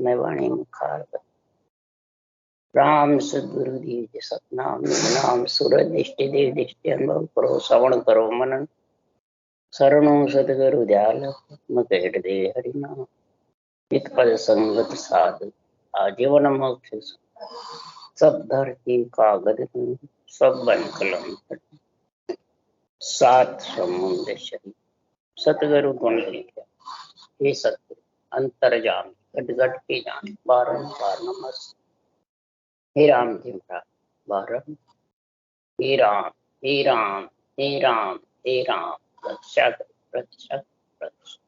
में वाणी मुखार राम सदगुरु दीज सतनाम नाम सूरज इष्टि देव दृष्टि अनुभव करो श्रवण करो मनन शरणों सतगुरु दयाल मकेट दे हरिनाम नित पद संगत साध आजीवन मोक्ष सब धरती कागज सब बन कलम सात समुद्र शरीर सतगुरु गुण लिखे हे सतगुरु अंतर्जाम घट घट के जान बारंबार नमस्ते हे राम जी महाराज बारम हे राम हे राम हे राम हे राम रक्षा रक्षा रक्षा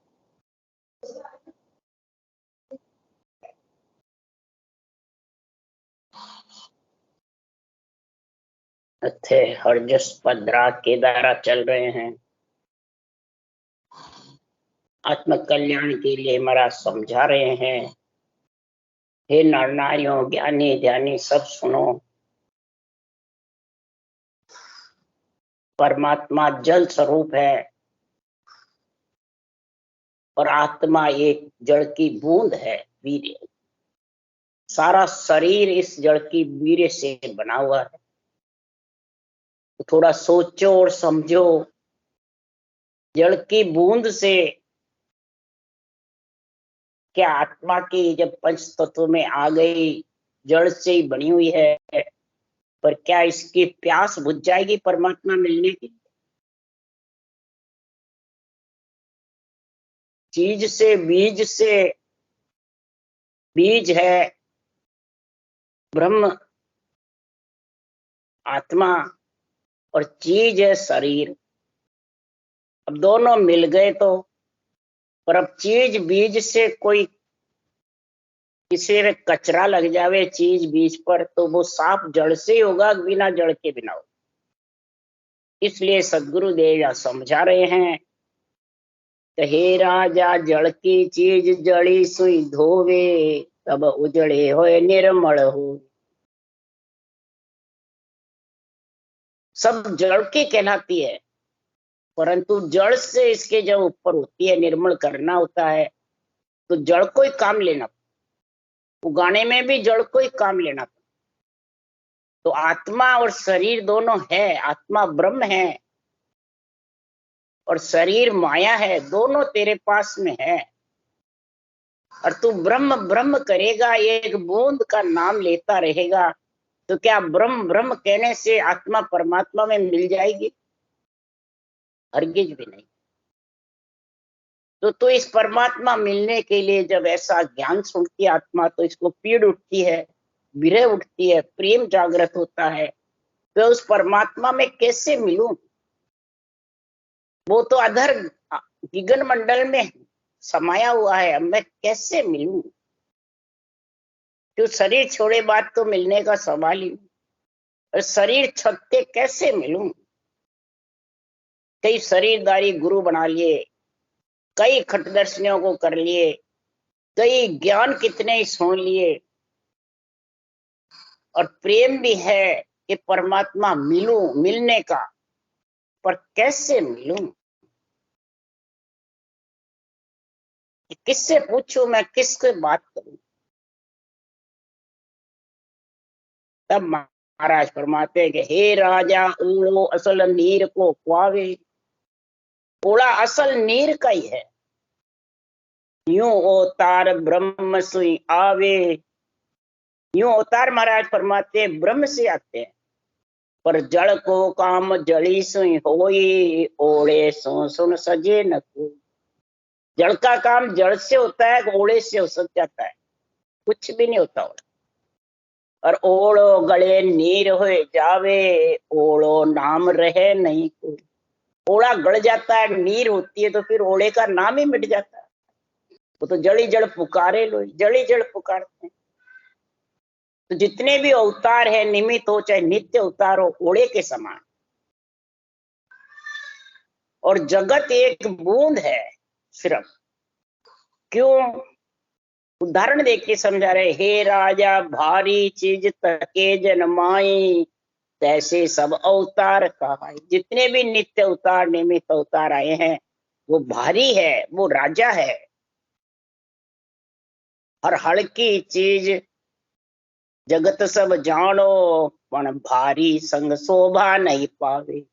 अच्छे हरजस पदरा के द्वारा चल रहे हैं। आत्म कल्याण के लिए हमारा समझा रहे हैं। हे नर नारियों ज्ञानी ध्यानी सब सुनो, परमात्मा जल स्वरूप है और आत्मा एक जड़ की बूंद है, वीर्य। सारा शरीर इस जड़ की वीर्य से बना हुआ है। तो थोड़ा सोचो और समझो, जड़ की बूंद से क्या आत्मा की जब पंच तत्व में आ गई, जड़ से ही बनी हुई है, पर क्या इसकी प्यास बुझ जाएगी परमात्मा मिलने की? चीज से बीज है ब्रह्म आत्मा और चीज है शरीर। अब दोनों मिल गए तो, पर अब चीज बीज से कोई किसी में कचरा लग जावे चीज बीज पर, तो वो साफ जड़ से ही होगा, बिना जड़ के बिना होगा। इसलिए सदगुरु देव समझा रहे हैं, हे राजा जड़ की चीज जड़ी सुई धोवे, तब उजड़े होए निर्मल हो। सब जड़ की कहलाती है, परंतु जड़ से इसके जब ऊपर होती है, निर्मल करना होता है, तो जड़ को ही काम लेना, उगाने में भी जड़ को ही काम लेना। तो आत्मा और शरीर दोनों है, आत्मा ब्रह्म है और शरीर माया है, दोनों तेरे पास में है। और तू ब्रह्म ब्रह्म करेगा, एक बूंद का नाम लेता रहेगा, तो क्या ब्रह्म ब्रह्म कहने से आत्मा परमात्मा में मिल जाएगी? हरगिज भी नहीं। तो तू इस परमात्मा मिलने के लिए जब ऐसा ज्ञान सुनती है आत्मा, तो इसको पीड़ उठती है, विरह उठती है, प्रेम जागृत होता है। तो उस परमात्मा में कैसे मिलूं? वो तो अधर गगन मंडल में समाया हुआ है, अब मैं कैसे मिलूं? तो शरीर छोड़े बात तो मिलने का सवाल ही, और शरीर छत के कैसे मिलूं? कई शरीरदारी गुरु बना लिए, कई खटदर्शनियों को कर लिए, कई ज्ञान कितने ही सुन लिए, और प्रेम भी है कि परमात्मा मिलूं, मिलने का, पर कैसे मिलूं? किससे पूछूं मैं, किससे बात करूं? तब महाराज फरमाते हैं कि हे राजा ओढ़ो असल नीर को खुआवे। ओढ़ा असल नीर का ही है। यूं अवतार ब्रह्म सुई आवे। यूं अवतार महाराज फरमाते हैं ब्रह्म से आते हैं, पर जड़ को काम जड़ी सुई होई, ओढ़े सो सुन सजे न कोई। जड़ का काम जड़ से होता है, ओढ़े से हो सक जाता है, कुछ भी नहीं होता। और ओढ़ो गले नीर होए जावे, ओढ़ो नाम रहे नहीं कोई। ओढ़ा गड़ जाता है, नीर होती है, तो फिर ओढ़े का नाम ही मिट जाता है। वो तो जड़ी जड़ पुकारे लो, जड़ी जड़ पुकारते हैं। तो जितने भी अवतार है, निमित्त हो चाहे नित्य अवतार हो, ओढ़े के समान। और जगत एक बूंद है सिर्फ। क्यों? उदाहरण देख के समझा रहे, हे राजा भारी चीज तके जनमाई, तैसे सब अवतार कहा। जितने भी नित्य अवतार निमित्त अवतार आए हैं, वो भारी है, वो राजा है। हर हल्की चीज जगत सब जानो, पण भारी संग शोभा नहीं पावे।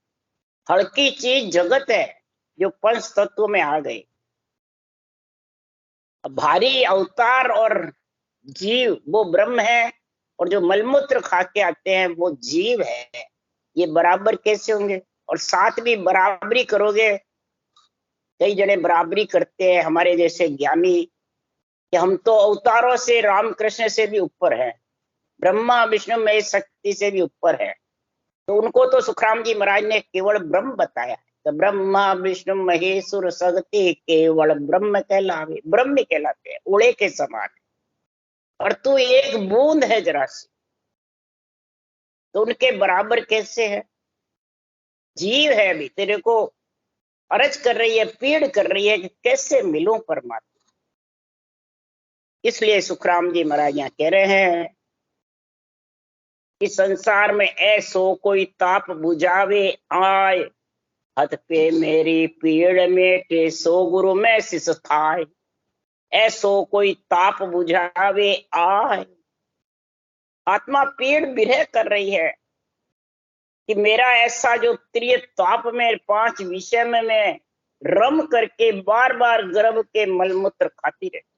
हल्की चीज जगत है जो पंच तत्व में आ गए, भारी अवतार और जीव वो ब्रह्म है, और जो मलमूत्र खा के आते हैं वो जीव है। ये बराबर कैसे होंगे? और साथ भी बराबरी करोगे, कई जने बराबरी करते हैं हमारे जैसे ज्ञानी कि हम तो अवतारों से रामकृष्ण से भी ऊपर है, ब्रह्मा विष्णु महेश शक्ति से भी ऊपर है। तो उनको तो सुखराम जी महाराज ने केवल ब्रह्म बताया, तो ब्रह्मा विष्णु महेश्वर शक्ति केवल ब्रह्म कहलावे, ब्रह्म कहलाते हैं, उड़े के समान। और तू एक बूंद है जरा सी, तो उनके बराबर कैसे है? जीव है, अभी तेरे को अर्ज कर रही है, पीड़ कर रही है कि कैसे मिलूं परमात्मा। इसलिए सुखराम जी महाराज यहाँ कह रहे हैं कि संसार में ऐसो कोई ताप बुझावे आय, हथ पे मेरी पीड़ मेटे सो गुरु में शिष थाय। ऐसो कोई ताप बुझावे आय, आत्मा पीड़ विरह कर रही है कि मेरा ऐसा जो त्रिय ताप में 5 विषय में मैं रम करके बार बार गर्भ के मलमूत्र खाती रहती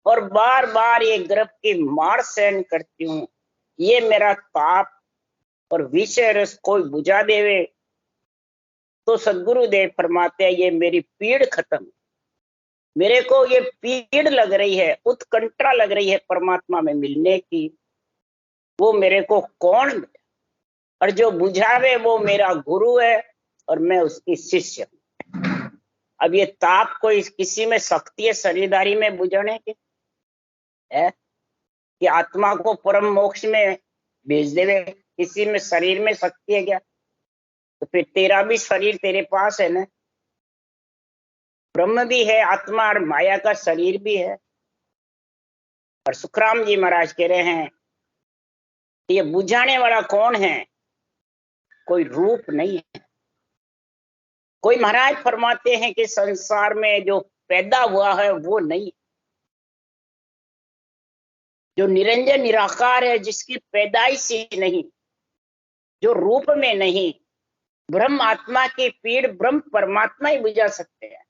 और बार बार ये गर्भ की मार सहन करती हूँ, ये मेरा ताप और विषय रस कोई बुझा देवे तो सदगुरुदेव फरमाते हैं ये मेरी पीड़ खत्म। मेरे को ये पीड़ लग रही है, उत्कंठा लग रही है परमात्मा में मिलने की, वो मेरे को कौन मिले? और जो बुझावे वो मेरा गुरु है और मैं उसकी शिष्य। अब ये ताप कोई किसी में शक्ति है शरीरदारी में बुझाने के है कि आत्मा को परम मोक्ष में भेज देवे? किसी में शरीर में शक्ति है क्या? तो फिर तेरा भी शरीर तेरे पास है ना, ब्रह्म भी है, आत्मा और माया का शरीर भी है। और सुखराम जी महाराज कह रहे हैं ये बुझाने वाला कौन है? कोई रूप नहीं है। कोई महाराज फरमाते हैं कि संसार में जो पैदा हुआ है वो नहीं, जो निरंजन निराकार है, जिसकी पैदाइश ही नहीं, जो रूप में नहीं, ब्रह्म आत्मा की पीड़ ब्रह्म परमात्मा ही बुझा सकते हैं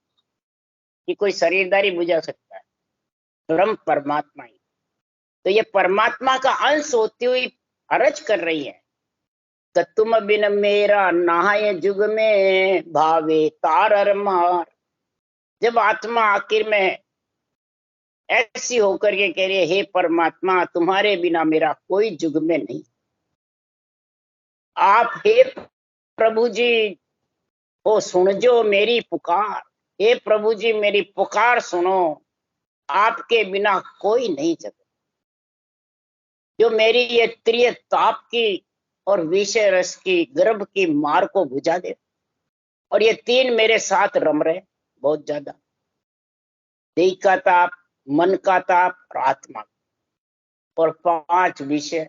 कि कोई शरीरदारी बुझा सकता है, ब्रह्म परमात्मा ही। तो ये परमात्मा का अंश होती हुई अर्ज कर रही है कि तुम बिन मेरा नहाय जुग में भावे तारर मार। जब आत्मा आखिर में ऐसी होकर के कह रही है हे परमात्मा तुम्हारे बिना मेरा कोई जुग में नहीं, आप हे प्रभु जी ओ सुन जो मेरी पुकार, हे प्रभु जी मेरी पुकार सुनो, आपके बिना कोई नहीं जगत। जो मेरी ये त्रिय ताप की और विषय रस की गर्भ की मार को बुझा दे। और ये 3 मेरे साथ रम रहे बहुत ज्यादा, देह का ताप, मन का ताप और आत्मा, और 5 विषय,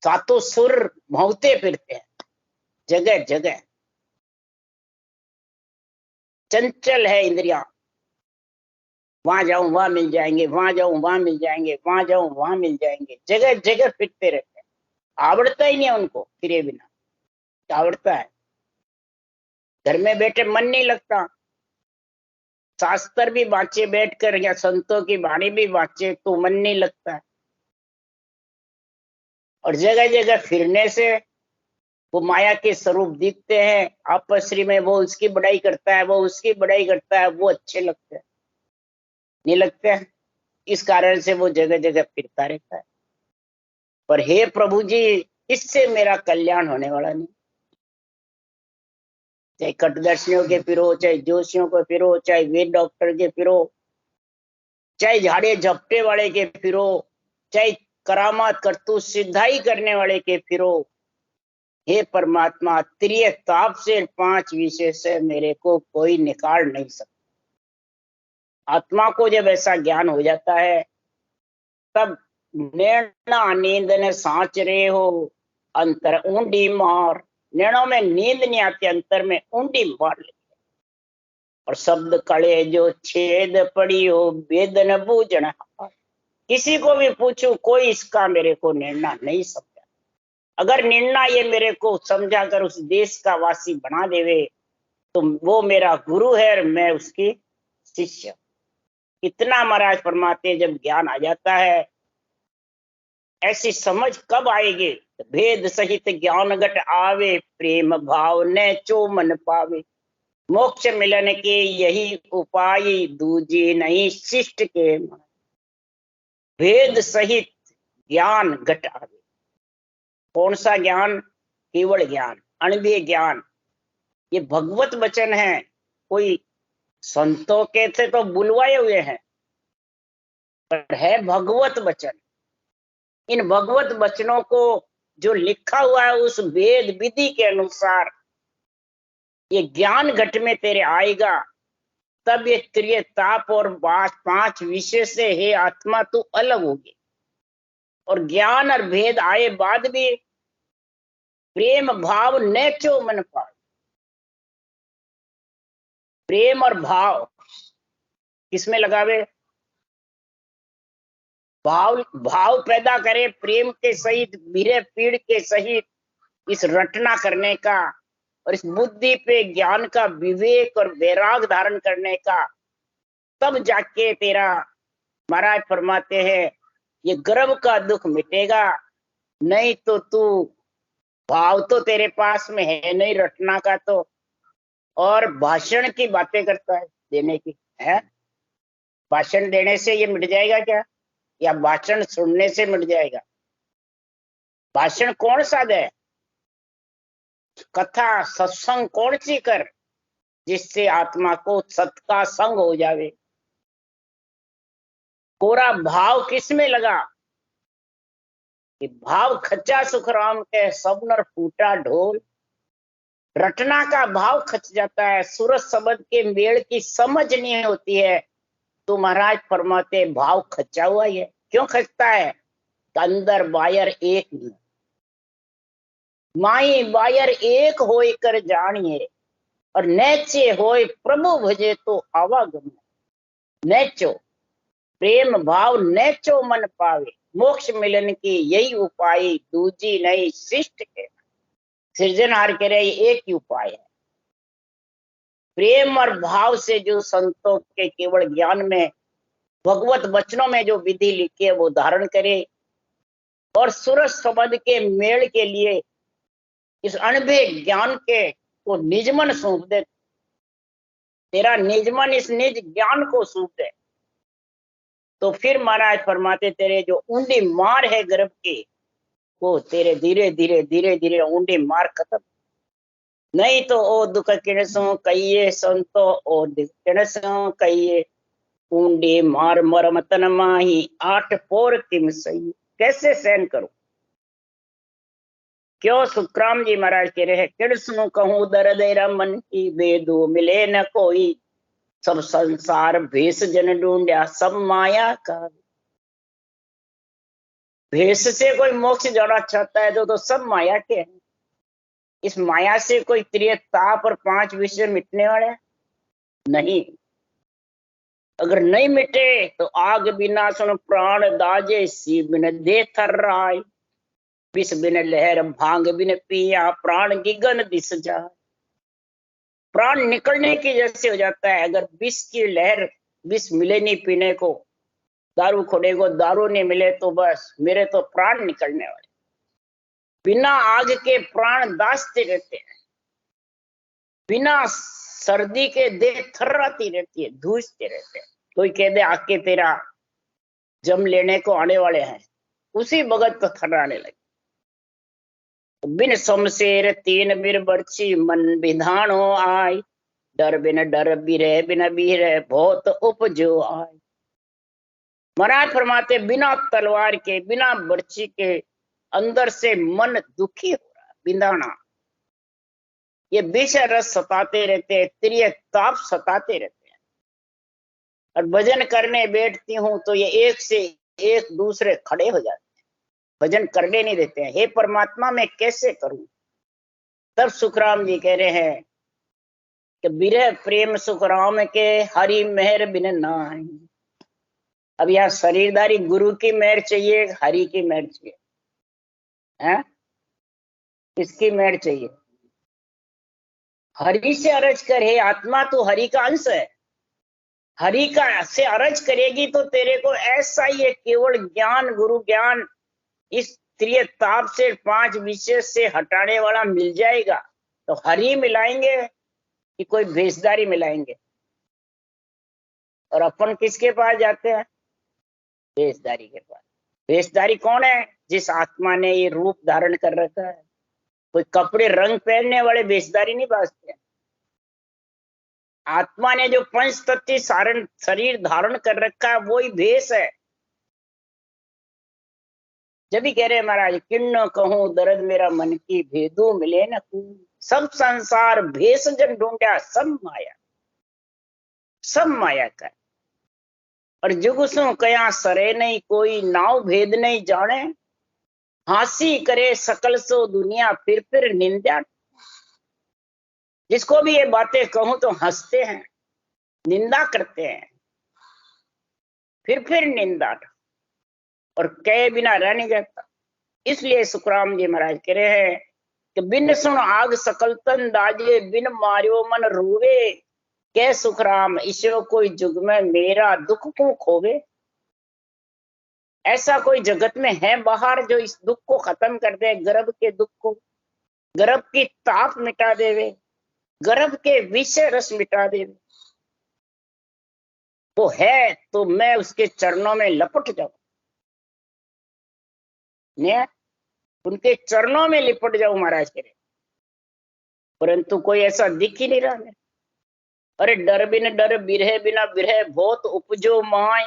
सातों सुर भौंकते फिरते हैं जगह जगह, चंचल है इंद्रिया, वहां जाऊं वहां मिल जाएंगे, वहां जाऊं वहां मिल जाएंगे, वहां जाऊं वहां मिल जाएंगे, जगह जगह फिरते रहते हैं। आवड़ता ही नहीं है उनको फिरे बिना, आवड़ता है। घर में बैठे मन नहीं लगता, शास्त्र भी बाँचे बैठकर या संतों की वाणी भी बाँचे तो मन नहीं लगता है। और जगह जगह फिरने से वो माया के स्वरूप दिखते हैं, आपसरी में वो उसकी बड़ाई करता है, वो उसकी बड़ाई करता है, वो अच्छे लगते हैं, नहीं लगते हैं। इस कारण से वो जगह जगह फिरता रहता है। पर हे प्रभु जी इससे मेरा कल्याण होने वाला नहीं। चाहे कटदर्शियों के फिरो, चाहे जोशियों को फिरो, चाहे वेद डॉक्टर के फिरो, चाहे झाड़े झपटे वाले के फिरो, चाहे करामात करतूत सिद्धाई करने वाले के फिरो, हे परमात्मा त्रिय ताप से 5 विषय से मेरे को कोई निकाल नहीं सकता। आत्मा को जब ऐसा ज्ञान हो जाता है तब नैना नींद ने सांच रहे हो अंतर ऊंडी मार। नैनों में नींद नहीं आती, अंतर में ऊंडी मार लेती। और शब्द कड़े जो छेद पड़ियो वेद न बूझन। किसी को भी पूछूं कोई इसका मेरे को निर्णय नहीं समझा। अगर निर्णय ये मेरे को समझा कर उस देश का वासी बना देवे तो वो मेरा गुरु है और मैं उसकी शिष्य। इतना महाराज फरमाते जब ज्ञान आ जाता है, ऐसी समझ कब आएगी? भेद सहित ज्ञान घट आवे प्रेम भाव ने चो मन पावे। मोक्ष मिलन के यही उपाय दूजी नहीं शिष्ट के। भेद सहित ज्ञान घट आवे। कौन सा ज्ञान? केवल ज्ञान, अणुभय ज्ञान। ये भगवत वचन है, कोई संतों के थे तो बुलवाए हुए हैं, पर है भगवत वचन। इन भगवत वचनों को जो लिखा हुआ है उस वेद विधि के अनुसार ये ज्ञान घट में तेरे आएगा, तब ये त्रिय ताप और 5 विषय से हे आत्मा तू अलग होगी। और ज्ञान और भेद आए बाद भी प्रेम भाव न चो मन पाए। प्रेम और भाव किसमें लगावे? भाव पैदा करे प्रेम के सहित, बीरे पीड़ के सहित इस रटना करने का और इस बुद्धि पे ज्ञान का विवेक और वैराग धारण करने का, तब जाके तेरा महाराज फरमाते हैं ये गर्भ का दुख मिटेगा। नहीं तो तू भाव तो तेरे पास में है नहीं रटना का, तो और भाषण की बातें करता है देने की है। भाषण देने से ये मिट जाएगा क्या? या भाषण सुनने से मिट जाएगा? भाषण कौन सा दे? कथा सत्संग कौन सी कर जिससे आत्मा को सत का संग हो जावे? कोरा भाव किस में लगा? कि भाव खच्चा सुखराम के सब नर फूटा ढोल। रटना का भाव खच जाता है, सूरज शब्द के मेल की समझ नहीं होती है, तो महाराज फरमाते भाव खच्चा हुआ है। क्यों खचता है? अंदर बायर एक नहीं, माई बायर एक होय कर जानिए, और नैचे होय प्रभु भजे तो आवागम। नैचो प्रेम भाव नैचो मन पावे, मोक्ष मिलन की यही उपाय दूजी नहीं शिष्ट के। सृजनहार कह रहे एक ही उपाय है, प्रेम और भाव से जो संतों के केवल ज्ञान में भगवत वचनों में जो विधि लिखी है वो धारण करे, और सूरज शब्द के मेल के लिए इस अनुभव ज्ञान के को निजमन सौंप दे। तेरा निजमन इस निज ज्ञान को सौंप दे, तो फिर महाराज फरमाते तेरे जो ऊंडी मार है गर्भ की, वो तेरे धीरे धीरे धीरे धीरे ऊंडी मार खत्म। नहीं तो ओ दुख किणसों कहिए संतो, ओ दुख किणसों कहिए ऊंडी मार मरमतन माही 8 पोर किम सही। कैसे सहन करूं? क्यों? सुखराम जी महाराज कह रहे हैं किणसों कहूं दर्द मन की बेदू मिले न कोई, सब संसार भेष जन ढूंढा सब माया का। भेष से कोई मोक्ष जाना चाहता है तो सब माया के हैं। इस माया से कोई त्रिय ताप और 5 विषय मिटने वाले नहीं। अगर नहीं मिटे तो आग बिना सुन प्राण दाजे, सी बिन दे थर राय, विष बिन लहर भांग बिन पिया प्राण गिगन दिस जाए। प्राण निकलने की जैसे हो जाता है। अगर विष की लहर, विष मिले नहीं पीने को, दारू खोड़े को दारू नहीं मिले तो बस मेरे तो प्राण निकलने वाले। बिना आग के प्राण दासते रहते हैं, बिना सर्दी के देह थर्राती रहती है, धूसते रहते हैं। कोई कह दे आके तेरा जम लेने को आने वाले हैं, उसी भगत तो थर्राने लगे। बिन शमशेर 3 बिर बरछी मन विधान हो आय, डर बिन डर बिरह बिन बिरह बहुत उपजो आय। महाराज फरमाते बिना तलवार के बिना बर्छी के अंदर से मन दुखी हो रहा है, बिंदाना। ये विषय रस सताते रहते हैं, त्रिय ताप सताते रहते हैं। और भजन करने बैठती हूं तो ये एक से एक दूसरे खड़े हो जाते हैं, भजन करने नहीं देते हैं। हे परमात्मा मैं कैसे करूं? तब सुखराम जी कह रहे हैं कि बिरह प्रेम सुख राम के, हरि मेहर बिन नाहि। अब यहाँ शरीरधारी गुरु की मेहर चाहिए, हरि की मेहर चाहिए? है किसकी मेहर चाहिए? हरि से अरज कर, हे आत्मा तू हरि का अंश है, हरि का से अरज करेगी तो तेरे को ऐसा ही है केवल ज्ञान, गुरु ज्ञान इस त्रिय ताप से, 5 विषय से हटाने वाला मिल जाएगा। तो हरि मिलाएंगे कि कोई भेषधारी मिलाएंगे? और अपन किसके पास जाते हैं? भेषधारी के पास। भेषधारी कौन है? जिस आत्मा ने ये रूप धारण कर रखा है। कोई कपड़े रंग पहनने वाले भेषधारी नहीं बाजते। आत्मा ने जो पंच तत्व सारण शरीर धारण कर रखा है वही भेष है। जब भी कह रहे महाराज, किन्न कहूं दर्द मेरा मन की, भेदू मिले न कोई, सब संसार भेष जन ढूंढा, सब माया, सब माया का। और जुगसु कया सरे नहीं कोई, नाव भेद नहीं जाने, हांसी करे सकल सो दुनिया, फिर निंदा। जिसको भी ये बातें कहूं तो हंसते हैं, निंदा करते हैं, फिर निंदा, और कहे बिना रह नहीं जाता। इसलिए सुखराम जी महाराज कह रहे हैं कि बिन सुन आग सकल तन दाजे, बिन मारियो मन रोवे, के सुखराम ईश्वर कोई जुग में मेरा दुख को खोवे। ऐसा कोई जगत में है बाहर जो इस दुख को खत्म कर दे, गर्भ के दुख को, गर्भ की ताप मिटा देवे, गर्भ के विषय रस मिटा देवे? वो है तो मैं उसके चरणों में लपट जाऊं, उनके चरणों में लिपट जाऊं महाराज कह रहे। परंतु कोई ऐसा दिख ही नहीं रहा है। अरे डर बिन डर बिरह बिना बिरह, बहुत उपजो माय,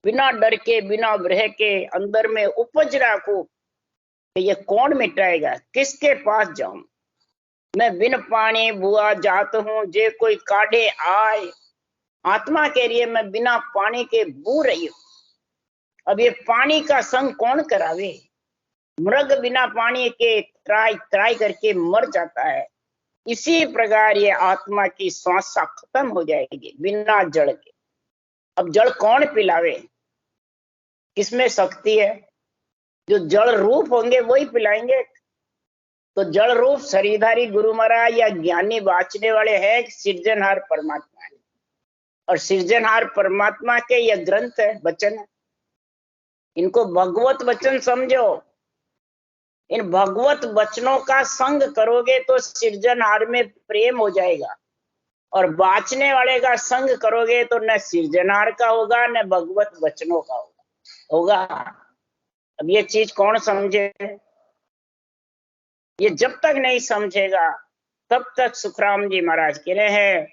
बिना डर के बिना विरह के अंदर में उपज राखो। ये कौन मिटाएगा? किसके पास जाऊं मैं? बिन पानी बुआ जात हूं, जे कोई काढ़े आए। आत्मा के लिए मैं बिना पानी के बू रही हूं। अब ये पानी का संग कौन करावे? मृग बिना पानी के त्राई त्राई करके मर जाता है। इसी प्रकार ये आत्मा की श्वासा खत्म हो जाएगी बिना जल के। अब जल कौन पिलावे? किसमें शक्ति है? जो जल रूप होंगे वही पिलाएंगे। तो जल रूप शरीरधारी गुरु महाराज या ज्ञानी बाँचने वाले हैं, सृजनहार परमात्मा है। और सृजनहार परमात्मा के यह ग्रंथ है, वचन है। इनको भगवत वचन समझो। इन भगवत वचनों का संग करोगे तो सृजनहार में प्रेम हो जाएगा। और बाँचने वाले का संग करोगे तो न सृजनहार का होगा न भगवत वचनों का होगा। अब ये चीज कौन समझे? ये जब तक नहीं समझेगा तब तक सुखराम जी महाराज कह रहे हैं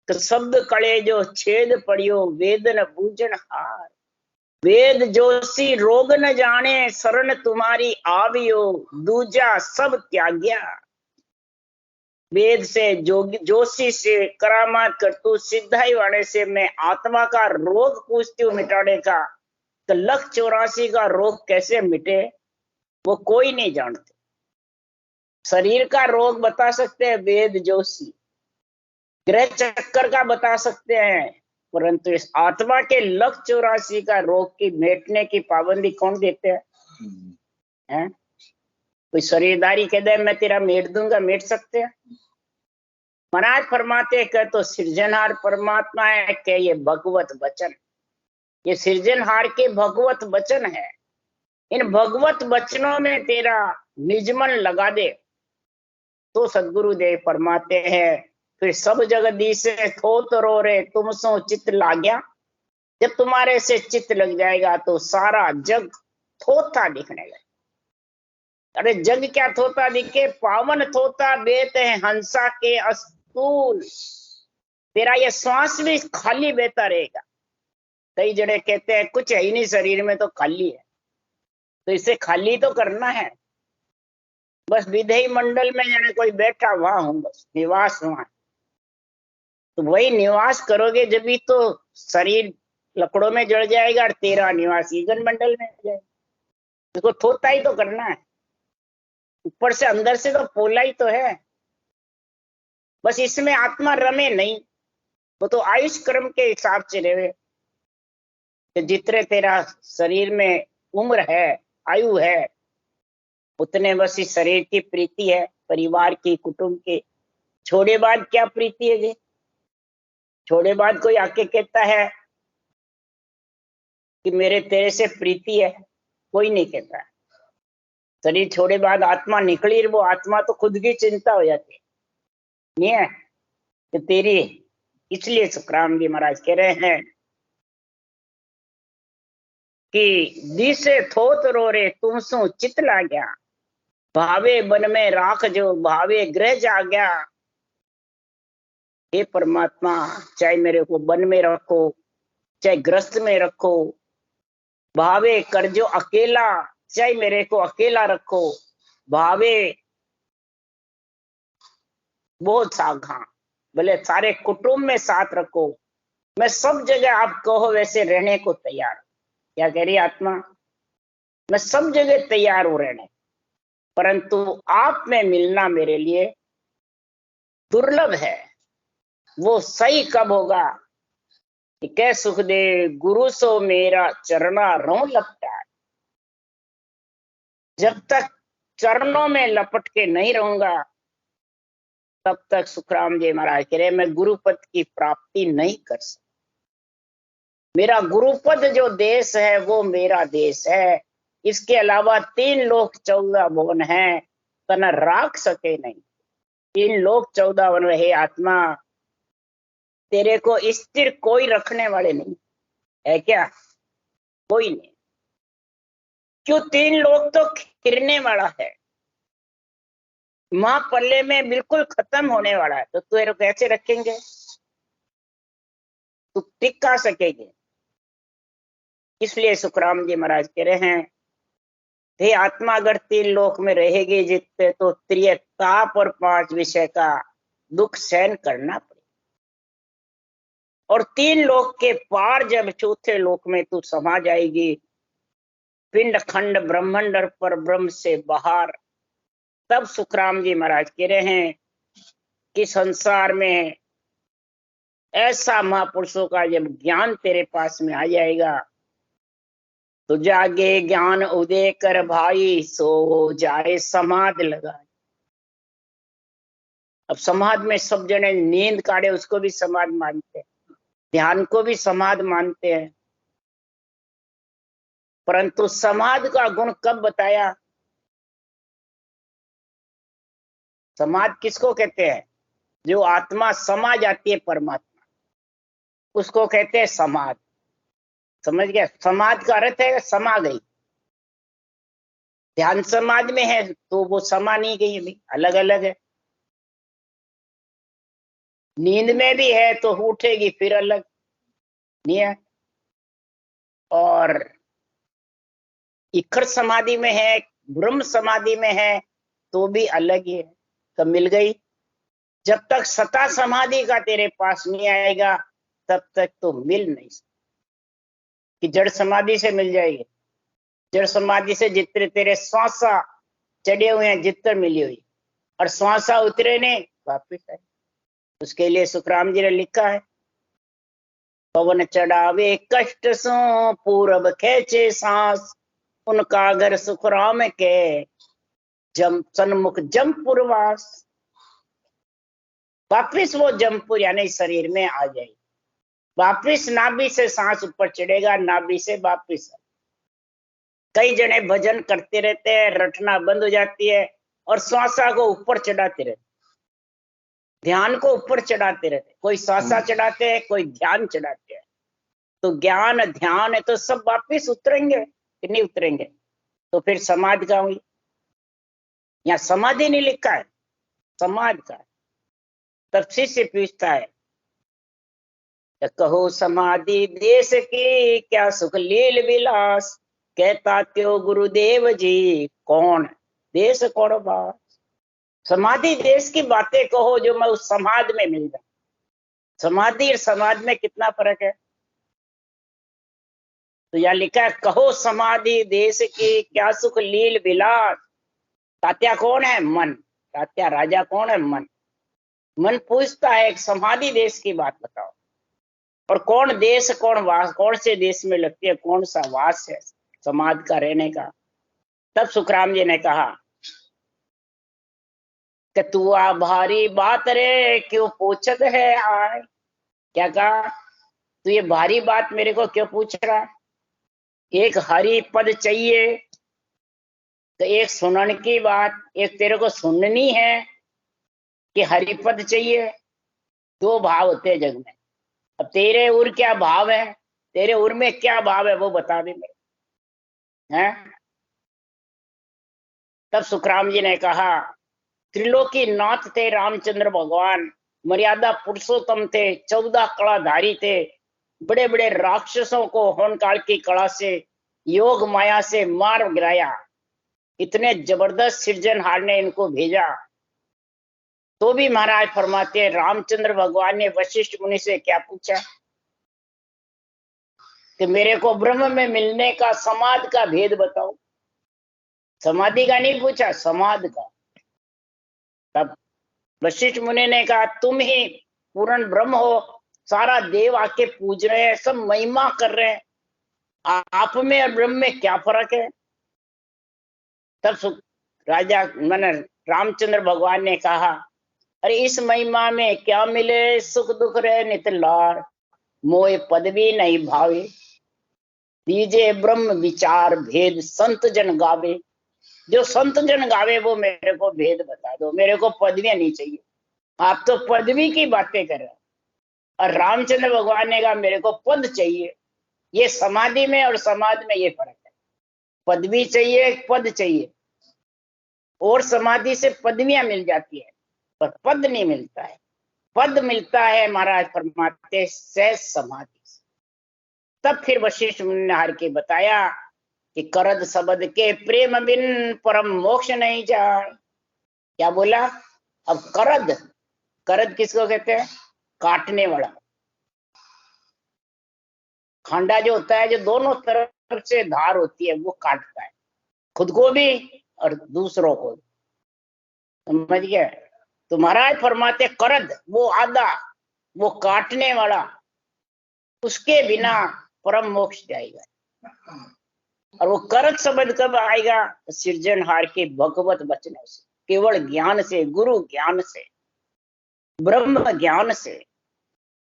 तो शब्द कड़े जो छेद पड़ियो, वेद न बूझन हार। वेद जोशी रोग न जाने, शरण तुम्हारी आवियो, दूजा सब त्याग्या। वेद से जोशी से करामात करतू सिद्धाई वाले से मैं आत्मा का रोग पूछती हूँ मिटाने का। तो 184 का रोग कैसे मिटे वो कोई नहीं जानते। शरीर का रोग बता सकते हैं वेद जोशी, ग्रह चक्कर का बता सकते हैं, परंतु इस आत्मा के 184 का रोग की मेटने की पाबंदी कौन देते हैं? कोई शरीरदारी कह दे मैं तेरा मेट दूंगा, मेट सकते हैं? महाराज फरमाते कह तो सृजनहार परमात्मा है, क्या ये भगवत वचन, ये सृजनहार के भगवत वचन है। इन भगवत वचनों में तेरा निजमन लगा दे तो सदगुरुदेव फरमाते हैं फिर सब जगदी से थोत रो रे तुम सो चित्त लाग्या। जब तुम्हारे से चित्त लग जाएगा तो सारा जग थोथा दिखने लगे। अरे जग क्या थोथा दिखे? पावन थोथा बेत है हंसा के अस्तूल। तेरा ये श्वास भी खाली बेहता रहेगा। कई जने कहते हैं कुछ है ही नहीं शरीर में तो खाली है, तो इसे खाली तो करना है। बस विधेय मंडल में जाने कोई बैठा वहां हूं, बस निवास वहां। तो वही निवास करोगे जब भी तो शरीर लकड़ों में जड़ जाएगा और तेरा निवास ईगन मंडल में जाएगा। इसको थोता ही तो करना है, ऊपर से अंदर से तो पोला ही तो है। बस इसमें आत्मा रमे नहीं, वो तो आयुष क्रम के हिसाब से रहे कि जितने तेरा शरीर में उम्र है, आयु है, उतने बस इस शरीर की प्रीति है, परिवार की, कुटुंब की। छोड़े बाद क्या प्रीति है जी? छोड़े बाद कोई आके कहता है कि मेरे तेरे से प्रीति है? कोई नहीं कहता है। शरीर छोड़े बाद आत्मा निकली, वो आत्मा तो खुद की चिंता हो जाती है, नहीं है कि तेरी। इसलिए सुखराम जी महाराज कह रहे हैं कि दिसे थोत रो रे तुम सु चित ला गया, भावे बन में राख जो भावे ग्रह जा गया। हे परमात्मा, चाहे मेरे को वन में रखो, चाहे ग्रस्त में रखो, भावे कर जो अकेला, चाहे मेरे को अकेला रखो, भावे बहुत साघा, बोले सारे कुटुंब में साथ रखो, मैं सब जगह आप कहो वैसे रहने को तैयार। क्या कह रही आत्मा? मैं सब जगह तैयार हूं रहने, परंतु आप में मिलना मेरे लिए दुर्लभ है। वो सही कब होगा कि कह सुखदेव गुरु सो मेरा चरणा रो लपटा है। जब तक चरणों में लपट के नहीं रहूंगा, तब तक सुखराम जी महाराज कह रहे मैं गुरुपद की प्राप्ति नहीं कर सकता। मेरा गुरुपद जो देश है वो मेरा देश है। इसके अलावा 3 लोक 14 भुवन है, तना राख सके नहीं। 3 लोक 14 भुवन रहे आत्मा, तेरे को स्थिर कोई रखने वाले नहीं है। क्या? कोई नहीं। क्यों? 3 लोग तो गिरने वाला है, मां पल्ले में बिल्कुल खत्म होने वाला है, तो तेरे को कैसे रखेंगे? तू टिका सकेंगे? इसलिए सुखराम जी महाराज कह रहे हैं हे आत्मा, अगर 3 लोक में रहेगी जितने, तो 3 ताप और 5 विषय का दुख सहन करना पड़ेगा। और 3 लोक के पार जब चौथे लोक में तू समा जाएगी, पिंड खंड ब्रह्मांड पर ब्रह्म से बाहर, तब सुखराम जी महाराज कह रहे हैं कि संसार में ऐसा महापुरुषों का जब ज्ञान तेरे पास में आ जाएगा, तो जागे ज्ञान उदय कर भाई, सो जाए समाध लगा। अब समाध में सब जने नींद काढ़े उसको भी समाध मानते हैं, ध्यान को भी समाध मानते हैं, परंतु समाध का गुण कब बताया? समाध किसको कहते हैं? जो आत्मा समा जाती है परमात्मा, उसको कहते हैं समाध। समझ गया? समाध का अर्थ है समा गई। ध्यान समाध में है तो वो समा नहीं गई, अभी अलग अलग है। नींद में भी है तो उठेगी फिर अलग नहीं है। और इखर समाधि में है, ब्रह्म समाधि में है, तो भी अलग ही है। तो मिल गई। जब तक सता समाधि का तेरे पास नहीं आएगा, तब तक तो मिल नहीं सकती। कि जड़ समाधि से मिल जाएगी। जड़ समाधि से जितने तेरे श्वासा चढ़े हुए हैं, जितने मिली हुई, और श्वासा उतरे ने वापिस आए। उसके लिए सुखराम जी ने लिखा है, पवन चढ़ावे कष्ट सो पूरब खेचे सांस, उनका घर सुखराम के जम सन्मुख जमपुर वास। वापिस वो जमपुर यानी शरीर में आ जाएगी। वापिस नाभि से सांस ऊपर चढ़ेगा, नाभि से वापिस। कई जने भजन करते रहते हैं, रटना बंद हो जाती है और श्वासा को ऊपर चढ़ाते रहते, ध्यान को ऊपर चढ़ाते रहते। कोई श्वासा चढ़ाते हैं, कोई ध्यान चढ़ाते हैं। तो ज्ञान ध्यान है तो सब वापिस उतरेंगे कि नहीं उतरेंगे? तो फिर समाधि का हुई। यहाँ समाधि नहीं लिखा है, समाधि का। तब शिष्य पूछता है, कहो समाधि देश की क्या सुख लील विलास, कहता त्यो गुरुदेव जी कौन देश कौन बास। समाधि देश की बातें कहो जो मैं उस समाधि में मिल जाऊं। समाधि और समाधि में कितना फर्क है? तो यह लिखा है, कहो समाधि देश की क्या सुख लील विलास। तात्या कौन है? मन। तात्या राजा कौन है? मन। मन पूछता है एक समाधि देश की बात बताओ, और कौन देश, कौन वास, कौन से देश में लगती है, कौन सा वास है समाधि का रहने का। तब सुखराम जी ने कहा कि तू आ भारी बात रे क्यों पूछत है आए। क्या कहा, तू ये भारी बात मेरे को क्यों पूछ रहा है। एक हरि पद चाहिए तो एक सुनने की बात, एक तेरे को सुननी है कि हरिपद चाहिए। दो भाव होते हैं जग में। अब तेरे उर क्या भाव है, तेरे उर में क्या भाव है वो बता दे मेरे हैं। तब सुखराम जी ने कहा, त्रिलोकी नाथ थे रामचंद्र भगवान, मर्यादा पुरुषोत्तम थे, 14 कलाधारी थे, बड़े बड़े राक्षसों को होन काल की कला से, योग माया से मार गिराया। इतने जबरदस्त सृजनहार ने इनको भेजा। तो भी महाराज फरमाते हैं रामचंद्र भगवान ने वशिष्ठ मुनि से क्या पूछा कि मेरे को ब्रह्म में मिलने का समाधि का भेद बताओ। समाधि का नहीं पूछा, समाधि का। तब वशिष्ठ मुनि ने कहा तुम ही पूर्ण ब्रह्म हो, सारा देव आके पूज रहे हैं, सब महिमा कर रहे हैं, आप में और ब्रह्म में क्या फर्क है। तब राजा मैंने रामचंद्र भगवान ने कहा, अरे इस महिमा में क्या मिले, सुख दुख रहे नित लार, मोए पदवी नहीं भावे, दीजे ब्रह्म विचार भेद संत जन गावे। जो संत जन गावे वो मेरे को भेद बता दो, मेरे को पदवियां नहीं चाहिए। आप तो पदवी की बातें कर रहे हो, और रामचंद्र भगवान ने कहा मेरे को पद चाहिए। ये समाधि में और समाधि में ये फर्क है, पदवी चाहिए, पद चाहिए। और समाधि से पदवियां मिल जाती है पर पद नहीं मिलता है। पद मिलता है महाराज परमात्मा से समाधि। तब फिर वशिष्ठ मुनि ने हार के बताया कि करद शब्द के प्रेम बिन परम मोक्ष नहीं जाए। क्या बोला, अब करद, करद किसको कहते हैं, काटने वाला। खांडा जो होता है, जो दोनों तरफ से धार होती है, वो काटता है, खुद को भी और दूसरों को भी। समझ गया। तो महाराज फरमाते करद वो आधा, वो काटने वाला, उसके बिना परम मोक्ष जाएगा। और वो करद शब्द कब आएगा, सृजनहार के भगवत वचनों से, केवल ज्ञान से, गुरु ज्ञान से, ब्रह्म ज्ञान से।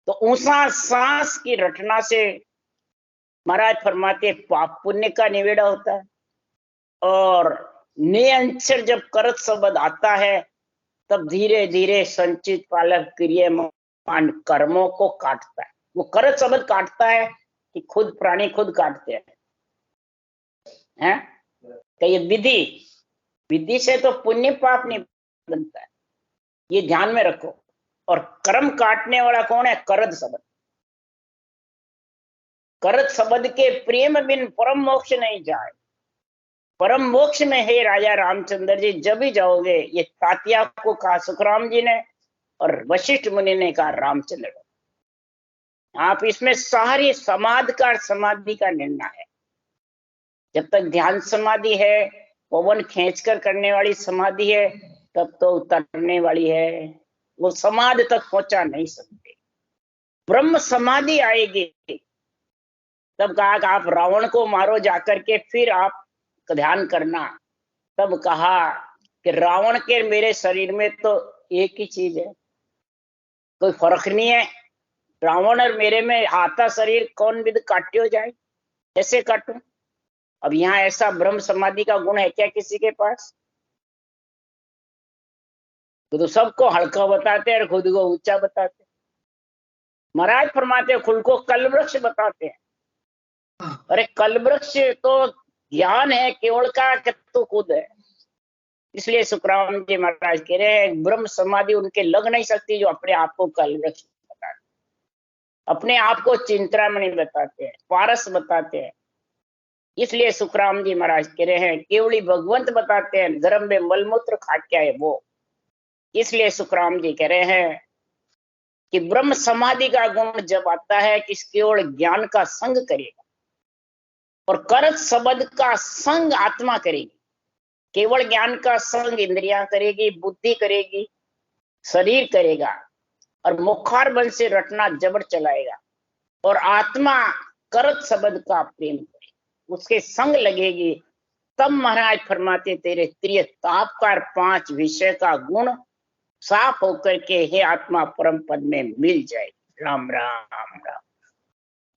तो ऊंचा सांस की रटना से महाराज फरमाते पाप पुण्य का निवेड़ा होता है। और नियंचर जब करत शब्द आता है तब धीरे धीरे संचित पालक क्रियमान कर्मों को काटता है। वो करत शब्द काटता है कि खुद प्राणी खुद काटते हैं। तो ये विधि, विधि से तो पुण्य पाप नहीं बनता है, ये ध्यान में रखो। और कर्म काटने वाला कौन है, करद शब्द। करत शब्द के प्रेम बिन परम मोक्ष नहीं जाए। परम मोक्ष में है राजा रामचंद्र जी जब ही जाओगे। ये तात्या को कहा सुखराम जी ने और वशिष्ठ मुनि ने कहा रामचंद्र। आप इसमें सारी समाधि का निर्णय है। जब तक ध्यान समाधि है, पवन खींचकर करने वाली समाधि है, तब तो उतरने वाली है, वो समाधि तक पहुंचा नहीं सकते। ब्रह्म समाधि आएगी तब कहा कि आप रावण को मारो जाकर के, फिर आप ध्यान करना। तब कहा कि रावण के मेरे शरीर में तो एक ही चीज है, कोई फर्क नहीं है। रावण और मेरे में आता शरीर कौन विद काट्यो जाए, कैसे काटूं। अब यहाँ ऐसा ब्रह्म समाधि का गुण है क्या किसी के पास। तो सबको हल्का बताते हैं और खुद को ऊंचा बताते हैं। महाराज फरमाते खुद को कलवृक्ष बताते हैं। अरे कलवृक्ष तो ज्ञान है केवल का, तो खुद है। इसलिए सुखराम जी महाराज कह रहे हैं ब्रह्म समाधि उनके लग नहीं सकती जो अपने आप को कलवृक्ष बताते, अपने आप को चिंतामणि बताते हैं, पारस बताते हैं। इसलिए सुखराम जी महाराज कह रहे हैं केवली भगवंत बताते हैं, गर्भ में मलमूत्र खा क्या है वो। इसलिए सुखराम जी कह रहे हैं कि ब्रह्म समाधि का गुण जब आता है कि केवल ज्ञान का संग करेगा और करत शब्द का संग आत्मा करेगी। केवल ज्ञान का संग इंद्रियां करेगी, बुद्धि करेगी, शरीर करेगा और मुखार बन से रटना जबर चलाएगा और आत्मा करत शब्द का प्रेम करे, उसके संग लगेगी, तब महाराज फरमाते तेरे त्रिय तापकार 5 विषय का गुण साफ होकर के हे आत्मा परम पद में मिल जाएगी। राम राम राम।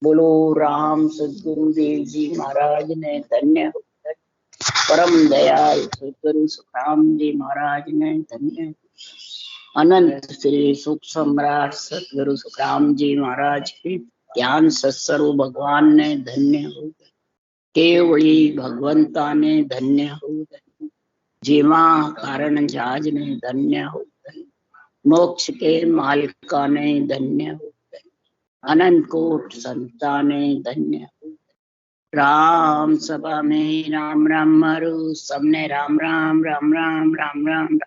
बोलो राम सदगुरु देव जी महाराज ने धन्य हो, परम दयाल सदगुरु सुखराम जी महाराज ने धन्य, अनंत श्री सुख सम्राट सदगुरु सुखराम जी महाराज के ज्ञान सत्स्वरूप भगवान ने धन्य हो, केवली भगवंता ने धन्य हो, जीवा कारण जहाज ने धन्य हो, मोक्ष के मालिका ने धन्य हो, अनंत कोट संता ने धन्य हो। राम सभा में राम राम मारो, सबने राम राम राम राम राम राम, राम।